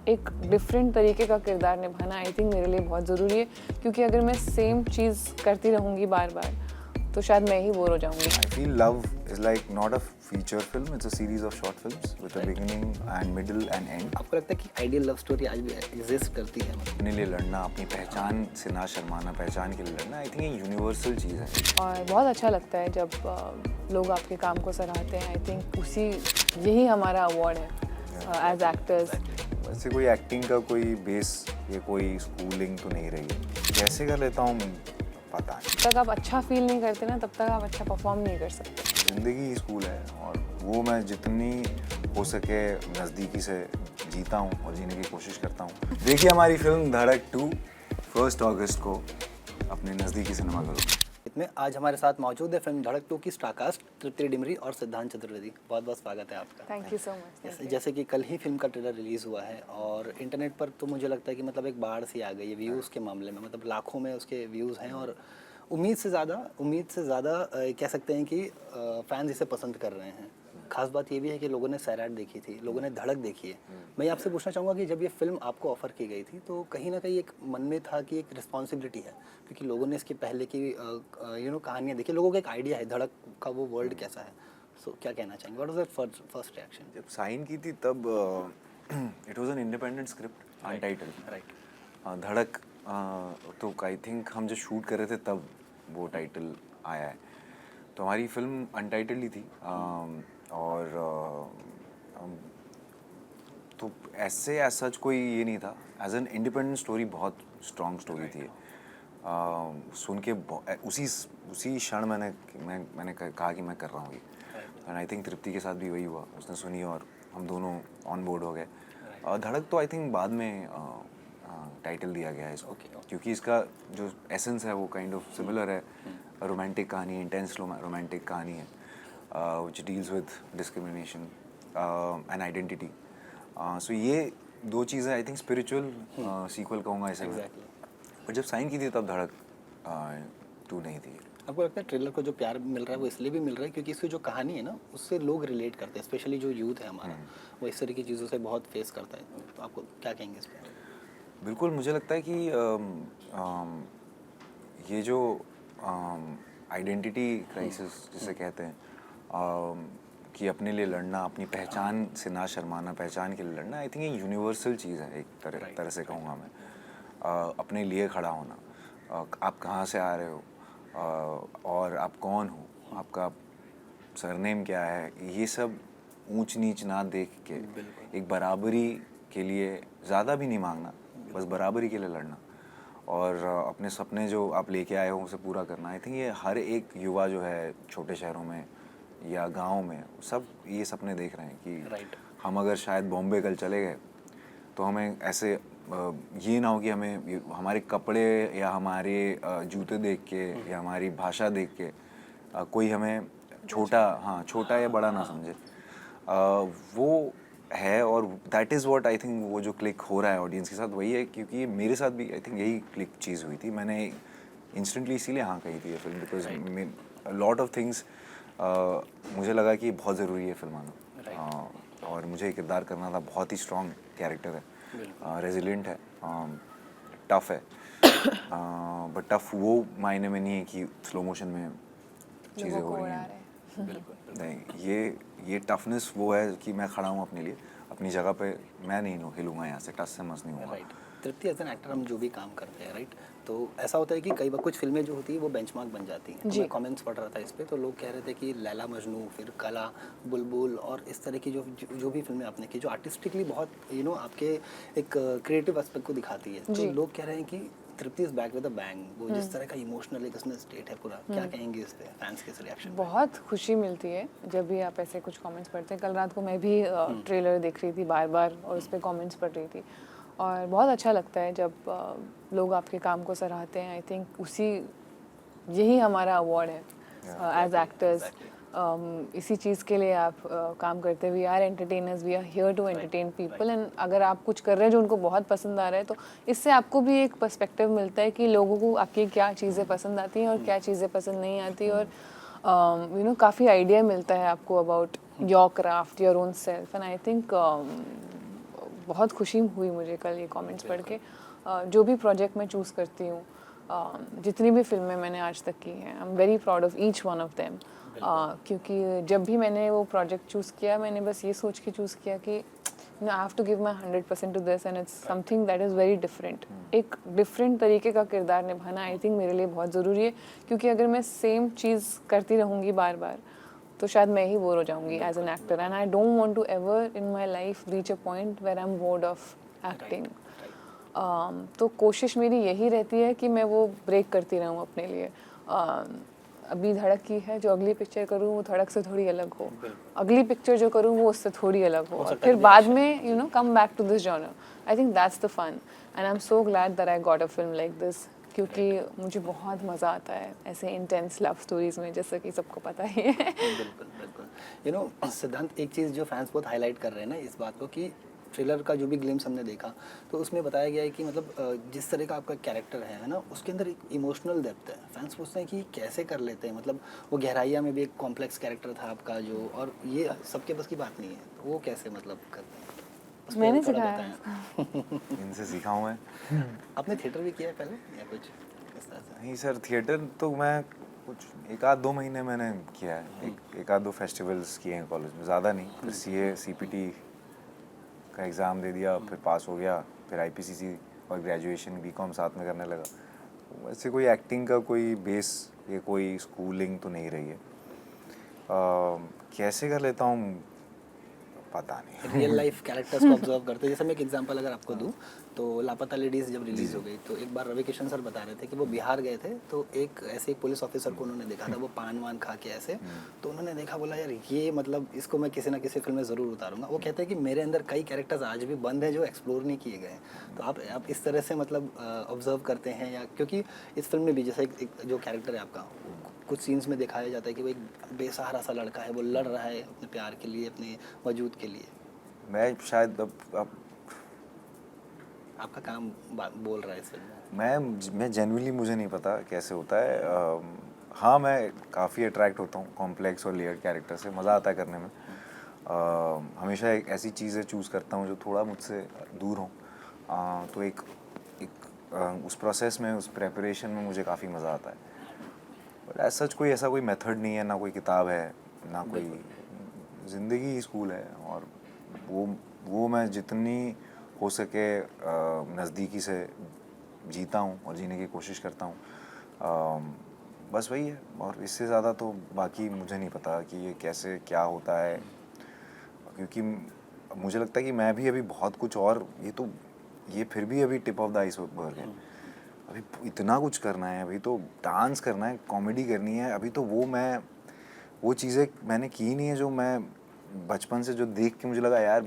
एक डिफरेंट तरीके का किरदार निभाना आई थिंक मेरे लिए बहुत ज़रूरी है, क्योंकि अगर मैं सेम चीज़ करती रहूँगी बार बार तो शायद मैं ही बोर हो जाऊँगी। I feel Love is like not a feature film, it's a series of short films with a beginning and middle and end. आपको लगता है कि आइडियल लव स्टोरी आज भी एग्जिस्ट करती है? अपने लिए लड़ना, अपनी पहचान से ना शर्माना, पहचान के लिए लड़ना, आई थिंक ये यूनिवर्सल चीज़ है। और बहुत अच्छा लगता है जब लोग आपके काम को सराहते हैं। आई थिंक यही हमारा अवार्ड है एज एक्टर्स। वैसे कोई एक्टिंग का कोई बेस या कोई स्कूलिंग तो नहीं रही है, कैसे कर लेता हूँ पता नहीं। जब तक आप अच्छा फील नहीं करते ना, तब तक आप अच्छा परफॉर्म नहीं कर सकते। ज़िंदगी ही स्कूल है और वो मैं जितनी हो सके नज़दीकी से जीता हूँ और जीने की कोशिश करता हूँ। देखिए हमारी फिल्म धड़क 2 1 अगस्त को अपने नज़दीकी सिनेमा घरों। इसमें आज हमारे साथ मौजूद है फिल्म धड़क 2 की स्टारकास्ट तृप्ति डिमरी और सिद्धांत चतुर्वेदी। बहुत बहुत स्वागत है आपका। Thank you so much. जैसे कि कल ही फिल्म का ट्रेलर रिलीज़ हुआ है और इंटरनेट पर तो मुझे लगता है कि मतलब एक बाढ़ सी आ गई है व्यूज़ के मामले में। मतलब लाखों में उसके व्यूज़ हैं और उम्मीद से ज़्यादा कह सकते हैं कि फैंस इसे पसंद कर रहे हैं। खास बात ये भी है कि लोगों ने सैराट देखी थी, लोगों ने धड़क देखी है। मैं आपसे पूछना चाहूँगा कि जब ये फिल्म आपको ऑफ़र की गई थी तो कहीं ना कहीं एक मन में था कि एक रिस्पॉन्सिबिलिटी है, क्योंकि लोगों ने इसके पहले की कहानियाँ देखी, लोगों को एक आइडिया है धड़क का वो वर्ल्ड कैसा है। सो क्या कहना चाहेंगे, what was that first reaction? जब साइन की थी तब it was an independent script untitled. Right. धड़क तो आई थिंक हम जब शूट कर रहे थे तब वो टाइटल आया है। तो हमारी फिल्म अनटाइटल्ड ही थी और तो ऐसे एज सच कोई ये नहीं था। एज एन इंडिपेंडेंट स्टोरी बहुत स्ट्रॉन्ग स्टोरी थी। सुन के उसी क्षण मैंने कहा कि मैं कर रहा हूँ ये। एंड आई थिंक तृप्ति के साथ भी वही हुआ, उसने सुनी और हम दोनों ऑन बोर्ड हो गए। धड़क तो आई थिंक बाद में टाइटल दिया गया है इसको, क्योंकि इसका जो एसेंस है वो काइंड ऑफ सिमिलर है। रोमांटिक कहानी, इंटेंस रोमांटिक कहानी है which deals with discrimination and identity. So ये दो चीज़ें आई थिंक स्पिरिचुअल सीक्वल कहूँगा इसे। पर जब साइन की थी तब धड़क 2 नहीं थी। आपको लगता है ट्रेलर को जो प्यार मिल रहा है वो इसलिए भी मिल रहा है क्योंकि इसकी जो कहानी है ना उससे लोग रिलेट करते हैं, स्पेशली जो यूथ है हमारा वो इस तरह की चीज़ों से बहुत फेस करता है। तो आपको क्या कहेंगे इस पर? बिल्कुल, मुझे लगता है कि ये जो आइडेंटिटी क्राइसिस जिसे कहते हैं, कि अपने लिए लड़ना, अपनी पहचान से ना शर्माना, पहचान के लिए लड़ना, आई थिंक ये यूनिवर्सल चीज़ है एक तरह से कहूँगा मैं। अपने लिए खड़ा होना, आप कहाँ से आ रहे हो और आप कौन हो, आपका सरनेम क्या है, ये सब ऊंच नीच ना देख के एक बराबरी के लिए ज़्यादा भी नहीं मांगना, बस बराबरी के लिए लड़ना और अपने सपने जो आप लेके आए हो उसे पूरा करना। आई थिंक ये हर एक युवा जो है छोटे शहरों में या गांव में सब ये सपने देख रहे हैं कि हम अगर शायद बॉम्बे कल चले गए तो हमें ऐसे ये ना हो कि हमें हमारे कपड़े या हमारे जूते देख के या हमारी भाषा देख के कोई हमें छोटा या बड़ा ना समझे। वो है और that is what I think वो जो क्लिक हो रहा है ऑडियंस के साथ वही है, क्योंकि मेरे साथ भी आई थिंक यही क्लिक चीज़ हुई थी। मैंने इंस्टेंटली इसीलिए हाँ कही थी ये film, because lot of things मुझे लगा कि बहुत ज़रूरी है फिल्म आना। और मुझे किरदार करना था, बहुत ही स्ट्रॉन्ग कैरेक्टर है, रेजिलिएंट है, टफ है, बट टफ वो मायने में नहीं है कि स्लो मोशन में चीज़ें हो रही हैं। नहीं, ये टफनेस वो है कि मैं खड़ा हूँ अपने लिए, अपनी जगह पे मैं नहीं हिलूंगा यहाँ से, टस से मस नहीं होगा। तृप्ति एज एन एक्टर हम जो भी काम करते हैं राइट, तो ऐसा होता है कि कई बार कुछ फिल्में जो होती है वो बेंचमार्क बन जाती हैं। मैं कमेंट्स पढ़ रहा था इस पे, तो लोग कह रहे थे कि लैला मजनू, फिर काला, बुलबुल और इस तरह की जो भी फिल्में आपने की जो आर्टिस्टिकली बहुत आपके एक क्रिएटिव एस्पेक्ट को दिखाती है, तो लोग कह रहे हैं कि Tripti is back with a bang. वो जिस तरह का इमोशनल एक उसमें स्टेट है पूरा, क्या कहेंगे इस पे, फैंस के इस रिएक्शन? बहुत खुशी मिलती है जब भी आप ऐसे कुछ कमेंट्स पढ़ते हैं। कल रात को मैं भी ट्रेलर देख रही थी बार बार और उस पर कमेंट्स पढ़ रही थी और बहुत अच्छा लगता है जब लोग आपके काम को सराहते हैं। आई थिंक यही हमारा अवार्ड है एज एक्टर्स। इसी चीज़ के लिए आप काम करते हैं। We are entertainers, we are here to entertain people. And अगर आप कुछ कर रहे हैं जो उनको बहुत पसंद आ रहा है तो इससे आपको भी एक पर्सपेक्टिव मिलता है कि लोगों को आपकी क्या चीज़ें पसंद आती हैं और क्या चीज़ें पसंद नहीं आती, और काफ़ी आइडिया मिलता है आपको about your craft, your own self. And I think बहुत खुशी हुई मुझे कल ये कमेंट्स पढ़ के। जो भी प्रोजेक्ट मैं चूज़ करती हूँ, जितनी भी फिल्में मैंने आज तक की हैं, I am very proud of each one of them. क्योंकि जब भी मैंने वो प्रोजेक्ट चूज़ किया, मैंने बस ये सोच के चूज़ किया कि I have to give my 100% to this and it's something that is very different. एक डिफरेंट तरीके का किरदार निभाना आई थिंक मेरे लिए बहुत ज़रूरी है, क्योंकि अगर मैं सेम चीज़ करती रहूँगी बार बार तो शायद मैं ही बोर हो जाऊँगी as an actor, and I don't want to ever in my life reach a point where I'm bored of acting. तो कोशिश मेरी यही रहती है कि मैं वो ब्रेक करती रहूँ अपने लिए। अभी धड़क की है, जो अगली पिक्चर करूँ वो धड़क से थोड़ी अलग हो, अगली पिक्चर जो करूँ वो उससे थोड़ी अलग हो, और फिर बाद में you know come back to this genre. I think that's the fun and I'm so glad that I got a film like this, क्योंकि मुझे बहुत मज़ा आता है ऐसे इंटेंस लव स्टोरीज में, जैसा कि सबको पता ही है। बिल्कुल बिल्कुल। यू नो सिद्धांत, एक चीज़ जो फैंस बहुत हाईलाइट कर रहे हैं ना इस बात को, कि ट्रेलर का जो भी ग्लिम्स हमने देखा तो उसमें बताया गया है कि मतलब जिस तरह का आपका कैरेक्टर है ना, उसके अंदर एक इमोशनल डेप्थ है। फैंस पूछते हैं कि कैसे कर लेते हैं, मतलब वो गहराइया में भी एक कॉम्प्लेक्स कैरेक्टर था आपका जो, और ये सबके बस की बात नहीं है, तो वो कैसे मतलब करते हैं उस पर मैंने थोड़ा सिखाया। बताएं। इनसे सीखा हूँ मैं। आपने थिएटर भी किया है पहले या कुछ इस तरह से? नहीं सर, थिएटर तो मैं कुछ 1-2 महीने मैंने किया है, एक आध दो फेस्टिवल्स किए हैं कॉलेज में, ज़्यादा नहीं। फिर सीए सीपीटी का एग्ज़ाम दे दिया, फिर पास हो गया, फिर आईपीसीसी और ग्रेजुएशन बीकॉम साथ में करने लगा। तो वैसे कोई एक्टिंग का कोई बेस या कोई स्कूलिंग तो नहीं रही है। कैसे कर लेता हूँ पता नहीं। रियल लाइफ कैरेक्टर्स को ऑब्जर्व करते हैं। जैसे मैं एक एग्जांपल अगर आपको दूं, तो लापता लेडीज़ जब रिलीज़ हो गई तो एक बार रवि किशन सर बता रहे थे कि वो बिहार गए थे, तो एक ऐसे एक पुलिस ऑफिसर को उन्होंने देखा था, वो पान वान खा के ऐसे, तो उन्होंने देखा, बोला यार ये मतलब इसको मैं किसी ना किसी फिल्म में ज़रूर उतारूंगा। वो कहते हैं कि मेरे अंदर कई कैरेक्टर्स आज भी बंद हैं जो एक्सप्लोर नहीं किए गए। तो आप इस तरह से मतलब ऑब्जर्व करते हैं, या क्योंकि इस फिल्म में भी जैसे एक जो कैरेक्टर है आपका, कुछ सीन्स में दिखाया जाता है कि वो एक बेसहारा सा लड़का है, वो लड़ रहा है अपने प्यार के लिए, अपने वजूद के लिए। मैं शायद अब आपका काम बोल रहा है इस फिल्म में। मैं जेन्युइनली मुझे नहीं पता कैसे होता है। हाँ, मैं काफ़ी अट्रैक्ट होता हूँ कॉम्प्लेक्स और लेयर्ड कैरेक्टर से, मज़ा आता है करने में। हमेशा एक ऐसी चीज़ें चूज़ करता हूँ जो थोड़ा मुझसे दूर हो। तो उस प्रोसेस में, उस प्रेपरेशन में मुझे काफ़ी मज़ा आता है। बट एज सच कोई ऐसा कोई मेथड नहीं है, ना कोई किताब है, ना कोई, ज़िंदगी ही स्कूल है। और वो मैं जितनी हो सके नज़दीकी से जीता हूँ और जीने की कोशिश करता हूँ। बस वही है, और इससे ज़्यादा तो बाकी मुझे नहीं पता कि ये कैसे क्या होता है, क्योंकि मुझे लगता है कि मैं भी अभी बहुत कुछ, और ये फिर भी अभी टिप ऑफ द आइसबर्ग है। अभी इतना कुछ करना है, अभी तो डांस करना है, कॉमेडी करनी है, अभी तो वो चीज़ें मैंने की नहीं है जो मैं बचपन से जो देख के मुझे लगा यार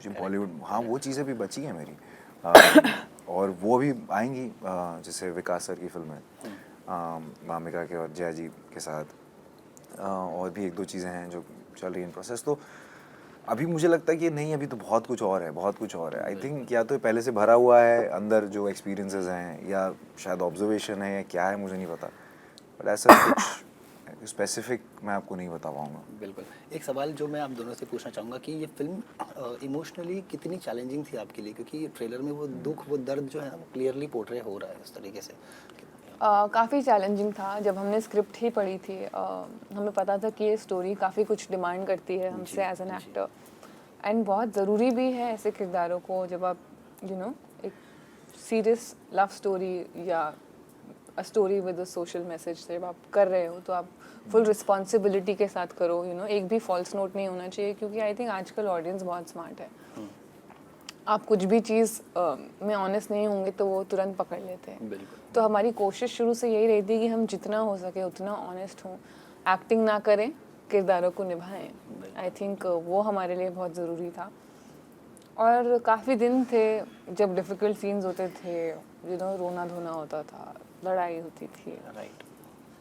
जो बॉलीवुड, हाँ वो चीज़ें भी बची हैं मेरी। और वो भी आएंगी, जैसे विकास सर की फिल्म है मामिका के और जया जी के साथ, और भी एक दो चीज़ें हैं जो चल रही हैं इन प्रोसेस। तो अभी मुझे लगता है कि नहीं, अभी तो बहुत कुछ और है, बहुत कुछ और है। आई थिंक या तो पहले से भरा हुआ है अंदर जो एक्सपीरियंसेस हैं, या शायद ऑब्जर्वेशन है, या क्या है मुझे नहीं पता। बट ऐसा कुछ स्पेसिफिक मैं आपको नहीं बता पाऊँगा। बिल्कुल। एक सवाल जो मैं आप दोनों से पूछना चाहूँगा कि ये फिल्म इमोशनली कितनी चैलेंजिंग थी आपके लिए, क्योंकि ट्रेलर में वो दुख, वो दर्द जो है ना, वो क्लियरली पोर्ट्रे हो रहा है उस तरीके से। काफ़ी चैलेंजिंग था। जब हमने स्क्रिप्ट ही पढ़ी थी, हमें पता था कि ये स्टोरी काफ़ी कुछ डिमांड करती है हमसे एज एन एक्टर, एंड बहुत ज़रूरी भी है ऐसे किरदारों को, जब आप एक सीरियस लव स्टोरी या a story with a social message जब आप कर रहे हो, तो आप फुल रिस्पॉन्सिबिलिटी के साथ करो। एक भी फॉल्स नोट नहीं होना चाहिए, क्योंकि आई थिंक आजकल ऑडियंस बहुत स्मार्ट है। आप कुछ भी चीज़ में ऑनेस्ट नहीं होंगे तो वो तुरंत पकड़ लेते हैं। तो हमारी कोशिश शुरू से यही रहती है कि हम जितना हो सके उतना ऑनेस्ट हों, एक्टिंग ना करें, किरदारों को निभाएं। आई थिंक वो हमारे लिए बहुत ज़रूरी था। और काफ़ी दिन थे जब डिफ़िकल्ट सीन्स होते थे, रोना धोना होता था, लड़ाई होती थी, राइट।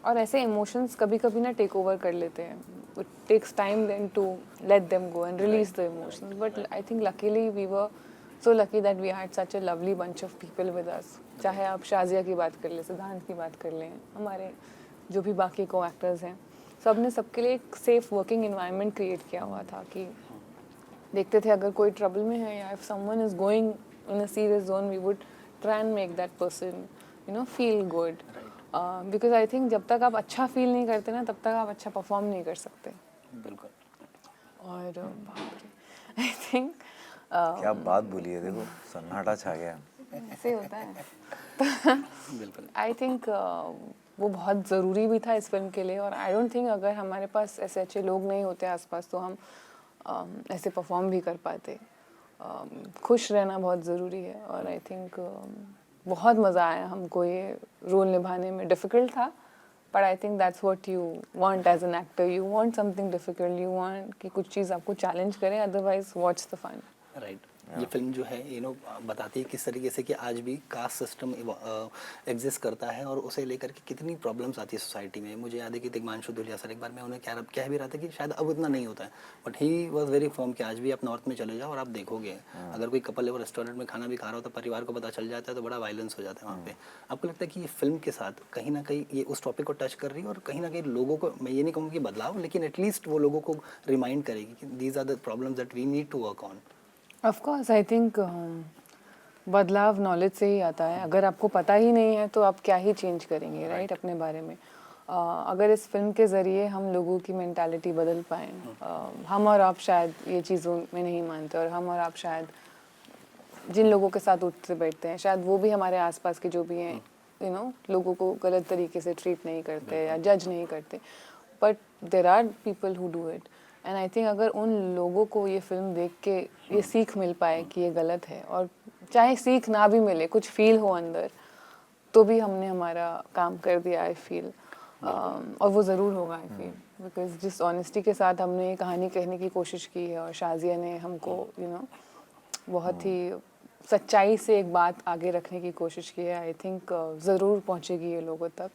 और ऐसे इमोशंस कभी कभी ना टेक ओवर कर लेते हैं। It takes time then to let them go and release the emotions, but I think luckily we were so lucky that we had such a lovely bunch of people with us. चाहे आप शाजिया की बात कर लें, सिद्धांत की बात कर लें, हमारे जो भी बाकी को एक्टर्स हैं, सब ने सबके लिए एक सेफ वर्किंग इन्वायरमेंट क्रिएट किया हुआ था कि देखते थे अगर कोई ट्रबल में है या if someone is going in a serious zone we would try and make that person you know feel good, because I think जब तक आप अच्छा फील नहीं करते ना तब तक आप अच्छा परफॉर्म नहीं कर सकते। बिल्कुल। और आई थिंक क्या बात बोली है, देखो सन्नाटा छा गया। ऐसे होता है। बिल्कुल। आई थिंक वो बहुत ज़रूरी भी था इस फिल्म के लिए, और आई डोंट थिंक अगर हमारे पास ऐसे अच्छे लोग नहीं होते आसपास तो हम ऐसे परफॉर्म भी कर पाते। खुश रहना बहुत ज़रूरी है, और आई थिंक बहुत मज़ा आया हमको ये रोल निभाने में। डिफ़िकल्ट था, but I think that's what you want as an actor, you want something difficult, you want कि कुछ चीज़ आपको चैलेंज करे, otherwise what's the fun. Right. ये फिल्म जो है बताती है किस तरीके से कि आज भी कास्ट सिस्टम एग्जिस्ट करता है और उसे लेकर के कितनी प्रॉब्लम्स आती है सोसाइटी में। मुझे याद है कि दिग्मांशु धुलिया सर एक बार मैं उन्हें कह भी रहा था कि शायद अब इतना नहीं होता है, but he was very firm कि आज भी आप नॉर्थ में चले जाओ और आप देखोगे अगर कोई कपल है वो रेस्टोरेंट में खाना भी खा रहा हो तो परिवार को पता चल जाता है तो बड़ा वायलेंस हो जाता है वहाँ पे। आपको लगता है कि ये फिल्म के साथ कहीं ना कहीं ये उस टॉपिक को टच कर रही है और कहीं ना कहीं लोगों को, मैं ये नहीं कहूँगी कि बदलाव, लेकिन एटलीस्ट वो लोगों को रिमाइंड करेगी कि these are the problems that we need to work on. Of course I think बदलाव नॉलेज से ही आता है। अगर आपको पता ही नहीं है तो आप क्या ही चेंज करेंगे, राइट अपने बारे में। अगर इस फिल्म के ज़रिए हम लोगों की मेंटालिटी बदल पाएँ, हम और आप शायद ये चीज़ों में नहीं मानते, और हम और आप शायद जिन लोगों के साथ उठते बैठते हैं शायद वो भी हमारे आसपास के जो भी हैं यू नो लोगों को गलत तरीके से ट्रीट नहीं करते या जज नहीं करते, but there are people who do it. And I think अगर उन लोगों को ये फिल्म देख के ये सीख मिल पाए कि ये गलत है, और चाहे सीख ना भी मिले, कुछ फील हो अंदर, तो भी हमने हमारा काम कर दिया आई फील। और वो ज़रूर होगा आई फील, बिकॉज जिस ऑनेस्टी के साथ हमने ये कहानी कहने की कोशिश की है और शाजिया ने हमको यू नो बहुत ही सच्चाई से एक बात आगे रखने की कोशिश की है, आई थिंक ज़रूर पहुंचेगी ये लोगों तक।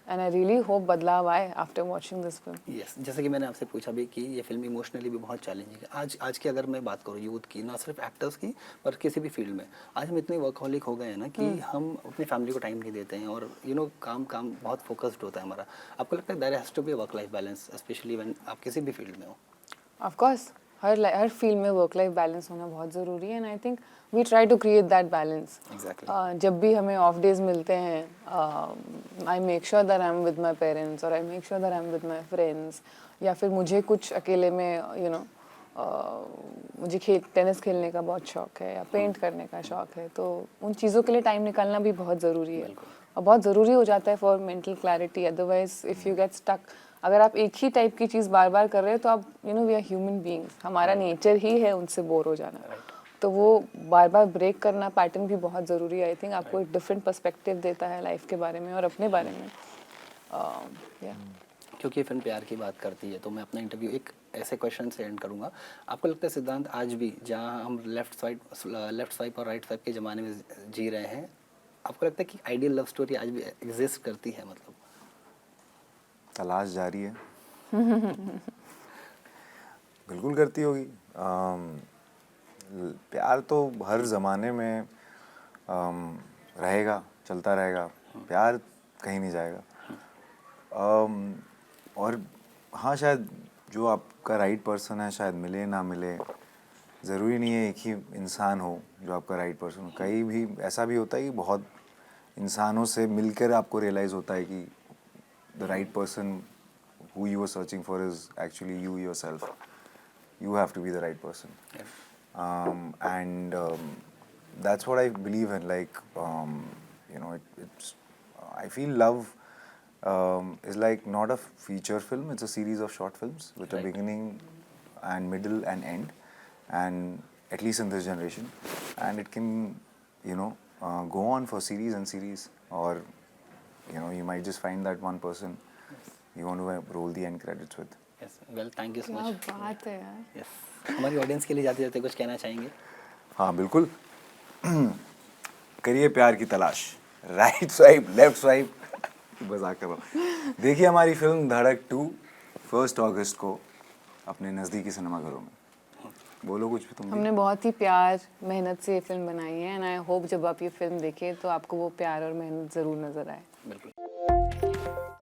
एंड आई रियली होप बदलाव आए after watching this film. Yes, जैसे कि मैंने आपसे पूछा भी कि ये फिल्म इमोशनली भी बहुत चैलेंजिंग है। आज की अगर मैं बात करूँ यूथ की, ना सिर्फ एक्टर्स की पर किसी भी फील्ड में, आज हम इतने वर्कहॉलिक हो गए हैं ना कि हम अपनी फैमिली को टाइम नहीं देते हैं और काम बहुत फोकस्ड होता है हमारा। आपको लगता है there has to be work life balance, specially when आप किसी भी फील्ड में हो? ऑफ कोर्स हर फील्ड में वर्क लाइफ बैलेंस होना बहुत ज़रूरी है, and I think we try to create that balance. Exactly. जब भी हमें ऑफ डेज मिलते हैं, I make sure that I am with my parents, और I make sure that I am with my friends, या फिर मुझे कुछ अकेले में यू नो मुझे टेनिस खेलने का बहुत शौक है या पेंट करने का शौक है, तो उन चीज़ों के लिए टाइम निकालना भी बहुत ज़रूरी है और बहुत ज़रूरी हो जाता है for mental clarity. Otherwise if you get stuck, अगर आप एक ही टाइप की चीज़ बार बार कर रहे हो तो आप वी आर ह्यूमन बीइंग्स, हमारा नेचर ही है उनसे बोर हो जाना। तो वो बार बार ब्रेक करना पैटर्न भी बहुत ज़रूरी है। आई थिंक आपको एक डिफरेंट पर्सपेक्टिव देता है लाइफ के बारे में और अपने बारे में। क्योंकि ये फिल्म प्यार की बात करती है तो मैं अपना इंटरव्यू एक ऐसे क्वेश्चन से एंड करूंगा। आपको लगता है सिद्धांत आज भी जहां हम लेफ्ट स्वाइप और राइट स्वाइप के ज़माने में जी रहे हैं, आपको लगता है कि आइडियल लव स्टोरी आज भी एग्जिस्ट करती है? मतलब तलाश जारी है। बिल्कुल करती होगी। प्यार तो हर ज़माने में रहेगा, चलता रहेगा। प्यार कहीं नहीं जाएगा। और हाँ, शायद जो आपका राइट पर्सन है शायद मिले ना मिले, ज़रूरी नहीं है एक ही इंसान हो जो आपका राइट पर्सन हो। कहीं भी ऐसा भी होता है कि बहुत इंसानों से मिलकर आपको रियलाइज़ होता है कि the right person who you were searching for is actually you yourself. You have to be the right person. Yeah. And that's what I believe in. Like, I feel love is like not a feature film. It's a series of short films with a beginning and middle and end. And at least in this generation. And it can, go on for series and series. Or you might just find that one person you want to roll the end credits with. Yes, well, thank you so क्या much. बात है यार। Yes, हमारी audience के लिए जाते जाते कुछ कहना चाहेंगे? हाँ बिल्कुल। करिए प्यार की तलाश, राइट स्वाइप लेफ्ट स्वाइप, मजाक कर रहा हूँ। देखिए हमारी फिल्म धड़क 2 1 अगस्त को अपने नज़दीकी सिनेमाघरों में। बोलो कुछ भी तुम भी। हमने बहुत ही प्यार मेहनत से ये फिल्म बनाई है, एंड आई होप जब आप ये फिल्म देखें तो आपको वो प्यार और मेहनत ज़रूर नज़र आए। बिल्कुल।